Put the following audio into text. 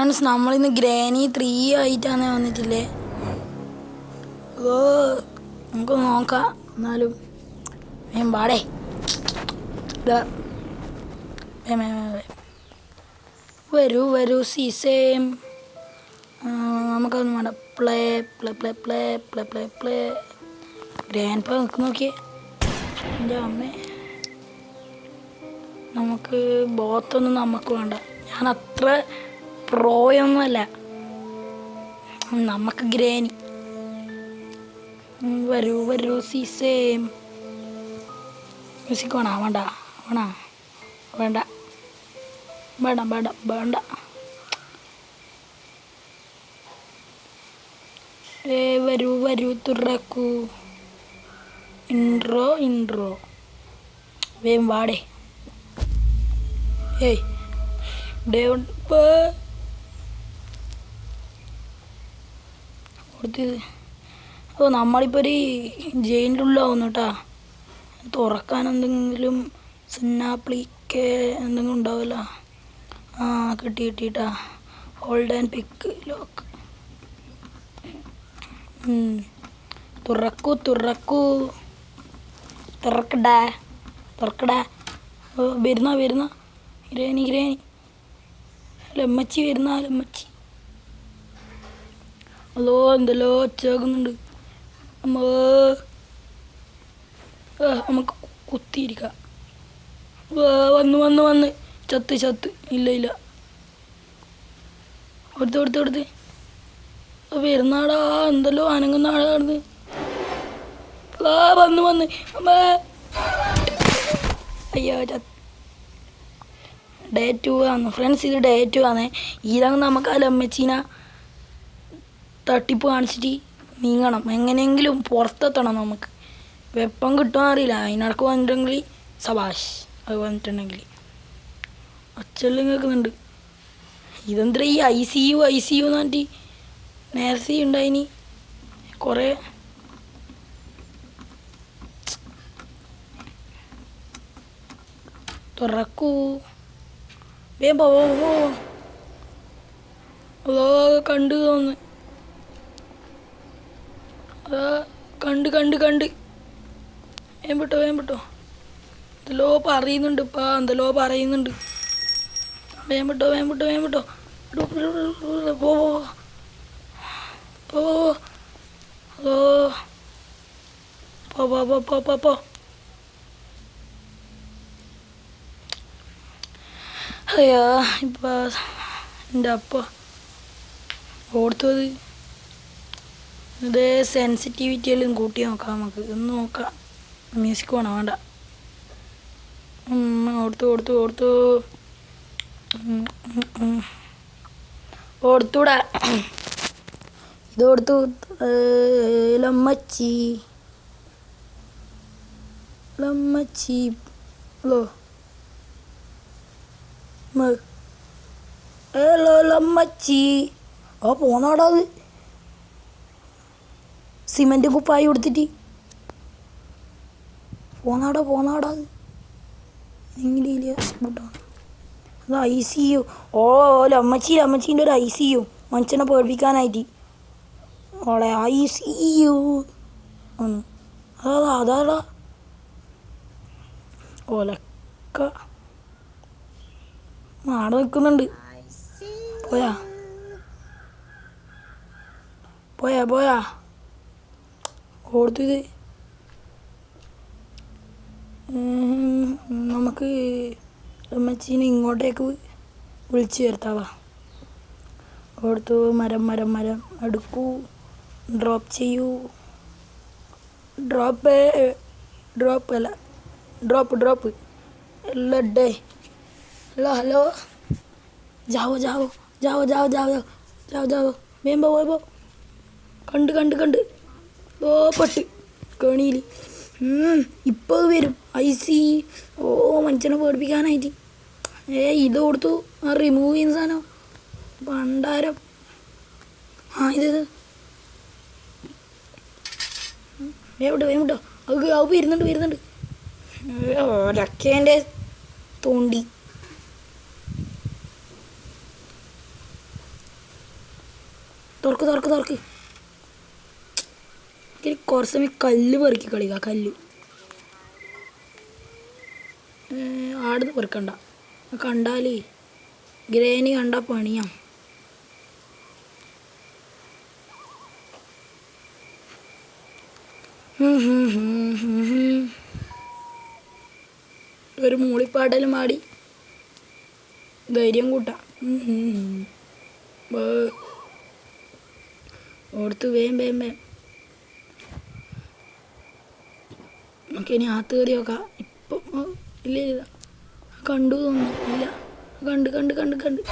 Friends, നമ്മളിന്ന് granny 3 ആയിട്ടാണ് വന്നിട്ടില്ലേ. ഓ, നമുക്ക് നോക്കാം. എന്നാലും പാടേ വരൂ വരൂ സീസേം. നമുക്കൊന്നും വേണ്ട. Play play play play play play play. Grand പാ നോക്കിയേ എൻ്റെ അമ്മേ. നമുക്ക് ബോത്തൊന്നും നമുക്ക് വേണ്ട. ഞാൻ അത്ര പ്രോയൊന്നുമല്ല. നമുക്ക് ഗ്രാനി. വരൂ വരൂ സീസേം. മ്യൂസിക് വേണോ? വേണ്ട വേണോ? വേണ്ട വേണ്ട വേണ്ട വേണ്ട. വരൂ വരൂ തുറക്കൂ. ഇൻട്രോ ഇൻട്രോ വേം വാടേ. ഏയ് ഡേ കൊടുത്തത്. ഓ, നമ്മളിപ്പോൾ ഒരു ജയിലിൻ്റെ ഉള്ളിലാവുന്നു കേട്ടാ. തുറക്കാൻ എന്തെങ്കിലും സിന്നാപ്ലിക്ക് എന്തെങ്കിലും ഉണ്ടാവില്ല. ആ, കിട്ടിയിട്ടാ. Hold and pick lock. തുറക്കൂ തുറക്കൂ തുറക്കടാ തുറക്കടാ. ഓ, വരുന്ന ഗ്രാനി ഗ്രാനി. ലമ്മച്ചി ലമ്മച്ചി. അതോ എന്തല്ലോ ഒച്ചാകുന്നുണ്ട്. നമുക്ക് കുത്തിയിരിക്കാം. വന്ന് ചത്ത്. ഇല്ല കൊടുത്ത് വരുന്നാടാ. എന്തല്ലോ അനങ്ങുന്ന ആളാണ്. വന്ന് അയ്യോ ഡേ 2 ആണ് ഫ്രണ്ട്സ്. ഇത് ഡേ 2 ആണ്. ഇതങ്ങ് നമുക്ക് ആ ലമ്മച്ചീനെ തട്ടിപ്പ് കാണിച്ചിട്ട് നീങ്ങണം. എങ്ങനെയെങ്കിലും പുറത്തെത്തണം. നമുക്ക് വെപ്പം കിട്ടുമെന്ന് അറിയില്ല. അതിനിടക്ക് വന്നിട്ടുണ്ടെങ്കിൽ സബാഷ്. അത് വന്നിട്ടുണ്ടെങ്കിൽ ഒച്ചെല്ലാം കേൾക്കുന്നുണ്ട്. ഇതെന്താ ഈ ICU എന്ന് പറഞ്ഞിട്ട് നേരത്തെ ഉണ്ടായിനി കുറേ. തുറക്കൂ വേം പോ. അതോ കണ്ട് തോന്നുന്നു. കണ്ട് വേം വിട്ടോ. എന്തെല്ലോ പറയുന്നുണ്ട്. വേം വിട്ടോ. പോ. അയ്യോ, ഇപ്പം എൻ്റെ അപ്പ ഓടുത്തത്. ഇത് സെൻസിറ്റിവിറ്റി എല്ലാം കൂട്ടി നോക്കാം. നമുക്ക് ഒന്ന് നോക്കാം. മ്യൂസിക് വേണം? വേണ്ട. ഓടുത്തൂടാ. ഇത് കൊടുത്തു. ലമ്മച്ചി ഹലോ ലമ്മച്ചി. ആ, പോന്നാടാ. അത് സിമെന്റ് കുപ്പായി കൊടുത്തിട്ട് പോന്നാടാ. അത് അത് ICU. ഓ, ലമ്മച്ചീൻ്റെ ഒരു ICU മനുഷ്യനെ പേടിപ്പിക്കാനായിട്ട്. ഓളെ ICU ഒന്ന് അതാടാ. ഓലക്ക നാടെ നിൽക്കുന്നുണ്ട്. പോയാ കൊടുത്തത്. നമുക്ക് അമ്മച്ചീനെ ഇങ്ങോട്ടേക്ക് വിളിച്ചു വരുത്താവാ. കൊടുത്തു. മരം എടുക്കൂ. ഡ്രോപ്പ് ചെയ്യൂ. ഡ്രോപ്പ് എല്ലാം ഡേ. Hello Joao വേമ്പോ. കണ്ട് ഓ, പെട്ട് കണിയിൽ. ഇപ്പോൾ വരും ICU. ഓ, മനുഷ്യനെ പേടിപ്പിക്കാനായിട്ട്. ഇത് കൊടുത്തു. ആ, റിമൂവ് ചെയ്യുന്ന സാധനം ഭണ്ഡാരം. ആ, ഇത് വേവിട്ടോ. അത് വരുന്നുണ്ട്. ഒരക്കേൻ്റെ തോണ്ടി. തുറക്ക് തുറക്ക് തുറക്ക്. എനിക്ക് കുറച്ച് സമയം കല്ല് പെറുക്കി കളിക്കാം. കല്ല് ആടുന്ന് പെറുക്കണ്ട. കണ്ടാലേ ഗ്രേനി കണ്ടാൽ പണിയാ. ഒരു മൂളിപ്പാടലും മാടി ധൈര്യം കൂട്ടാം. ഓടുത്ത് വേം വേം വേം. നമുക്കിനി ആത്ത് കയറി നോക്കാം. ഇപ്പം ഇല്ല ഇല്ല, കണ്ടു തോന്നുന്നു. ഇല്ല, കണ്ട് കണ്ട് കണ്ട് കണ്ട്